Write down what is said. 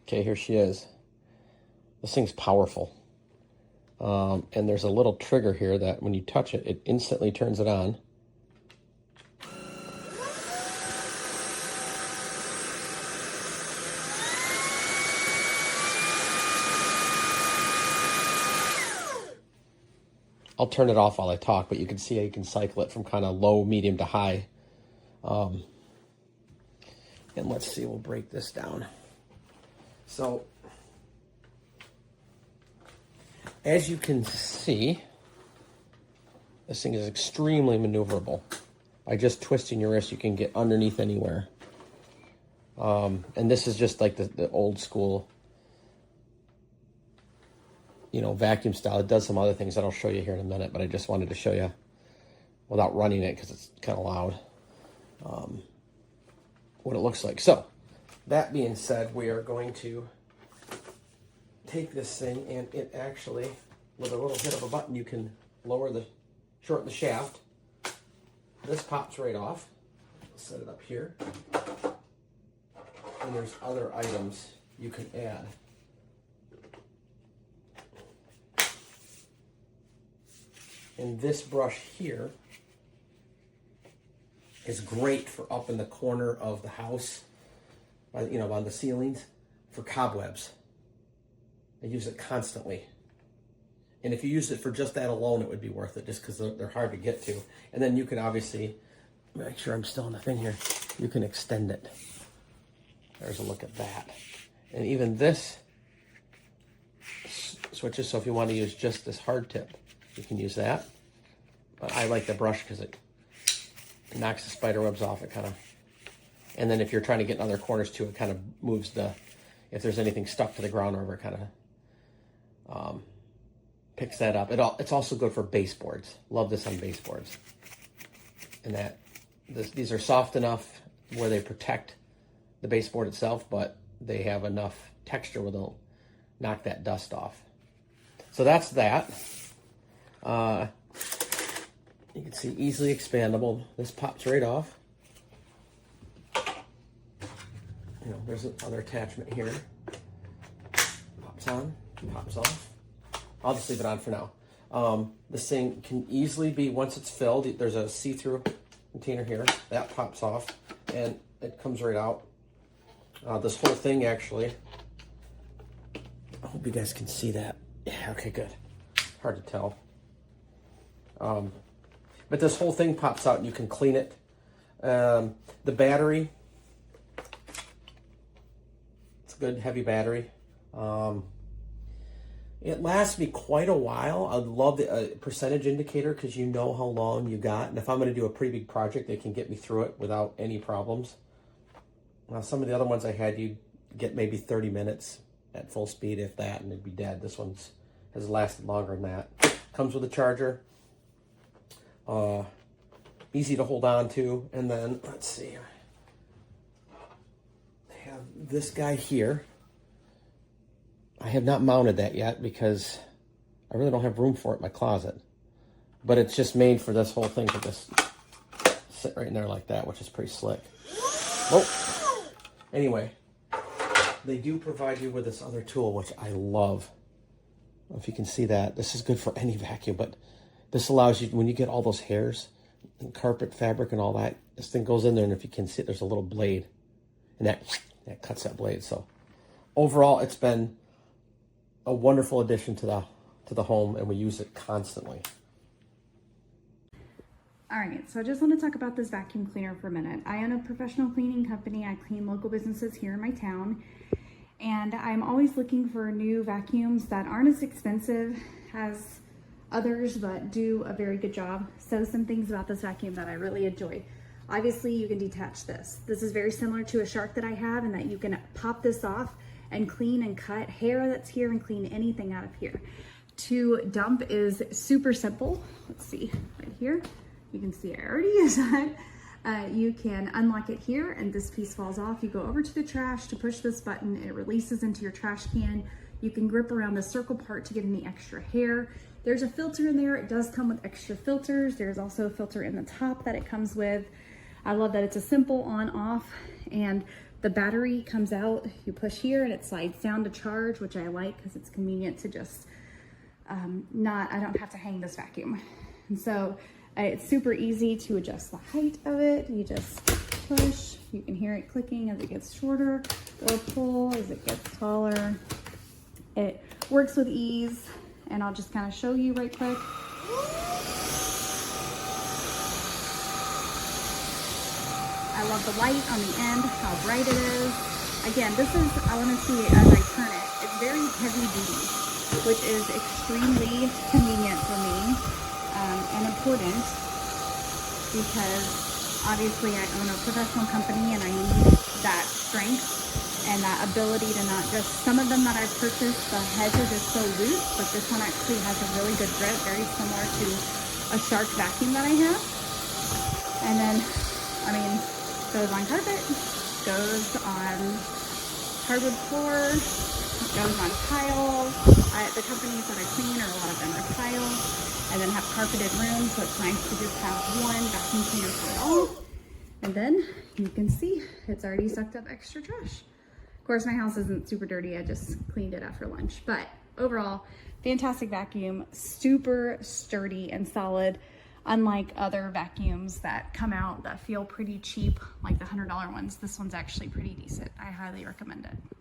Okay, here she is. This thing's powerful. And there's a little trigger here that when you touch it, it instantly turns it on. I'll turn it off while I talk, but you can see how you can cycle it from kind of low, medium to high. And let's see, we'll break this down. So, as you can see, this thing is extremely maneuverable. By just twisting your wrist, you can get underneath anywhere. And this is just like the old school, you know, vacuum style. It does some other things that I'll show you here in a minute, but I just wanted to show you without running it because it's kind of loud, what it looks like. So that being said, we are going to take this thing, and it actually, with a little hit of a button, you can shorten the shaft. This pops right off. I'll set it up here. And there's other items you can add. And this brush here is great for up in the corner of the house, you know, on the ceilings, for cobwebs. I use it constantly. And if you use it for just that alone, it would be worth it, just because they're hard to get to. And then you can obviously, make sure I'm still in the thing here, you can extend it. There's a look at that. And even this switches, so if you want to use just this hard tip, you can use that. But I like the brush because it knocks the spider webs off. It kind of, and then if you're trying to get in other corners too, it kind of moves if there's anything stuck to the ground or whatever, it kind of picks that up. It's also good for baseboards. Love this on baseboards. And these are soft enough where they protect the baseboard itself, but they have enough texture where they'll knock that dust off. So that's that. You can see easily expandable. This pops right off. You know, there's another attachment here. Pops on, pops off. I'll just leave it on for now. This thing can easily be, once it's filled, there's a see-through container here. That pops off and it comes right out. This whole thing actually, I hope you guys can see that. Yeah, okay, good. Hard to tell. But this whole thing pops out and you can clean it. The battery, it's a good heavy battery. It lasts me quite a while. I love the percentage indicator because you know how long you got. And if I'm going to do a pretty big project, they can get me through it without any problems. Now, some of the other ones I had, you'd get maybe 30 minutes at full speed, if that, and it'd be dead. This one's has lasted longer than that. Comes with a charger. Easy to hold on to. And then, let's see. I have this guy here. I have not mounted that yet because I really don't have room for it in my closet. But it's just made for this whole thing to just sit right in there like that, which is pretty slick. Oh, anyway, they do provide you with this other tool, which I love. I don't know if you can see that. This is good for any vacuum, but this allows you, when you get all those hairs and carpet fabric and all that, this thing goes in there, and if you can see it, there's a little blade, and that cuts that blade. So overall, it's been a wonderful addition to the home, and we use it constantly. All right, so I just want to talk about this vacuum cleaner for a minute. I own a professional cleaning company. I clean local businesses here in my town, and I'm always looking for new vacuums that aren't as expensive as others, but do a very good job. So some things about this vacuum that I really enjoy. Obviously, you can detach this. This is very similar to a Shark that I have, in that you can pop this off and clean and cut hair that's here and clean anything out of here. To dump is super simple. Let's see, right here. You can see I already use that. You can unlock it here and this piece falls off. You go over to the trash to push this button, it releases into your trash can. You can grip around the circle part to get any extra hair. There's a filter in there. It does come with extra filters. There's also a filter in the top that it comes with. I love that it's a simple on off, and The battery comes out, you push here and it slides down to charge, which I like because it's convenient to just I don't have to hang this vacuum. And so it's super easy to adjust the height of it. You just push, you can hear it clicking as it gets shorter, or pull as it gets taller. It works with ease, and I'll just kind of show you right quick. I love the light on the end, how bright it is. Again, this is, I want to see as I turn it, it's very heavy duty, which is extremely convenient for me and important, because obviously I own a professional company and I need that strength and that ability to not just, some of them that I've purchased, the heads are just so loose, but this one actually has a really good grip, very similar to a Shark vacuum that I have. And then, I mean, goes on carpet, goes on hardwood floor, goes on tile. The companies that I clean, a lot of them are tile, and then have carpeted rooms, so it's nice to just have one vacuum cleaner for all. And then you can see it's already sucked up extra trash. Of course, my house isn't super dirty. I just cleaned it after lunch. But overall, fantastic vacuum, super sturdy and solid. Unlike other vacuums that come out that feel pretty cheap, like the $100 ones, this one's actually pretty decent. I highly recommend it.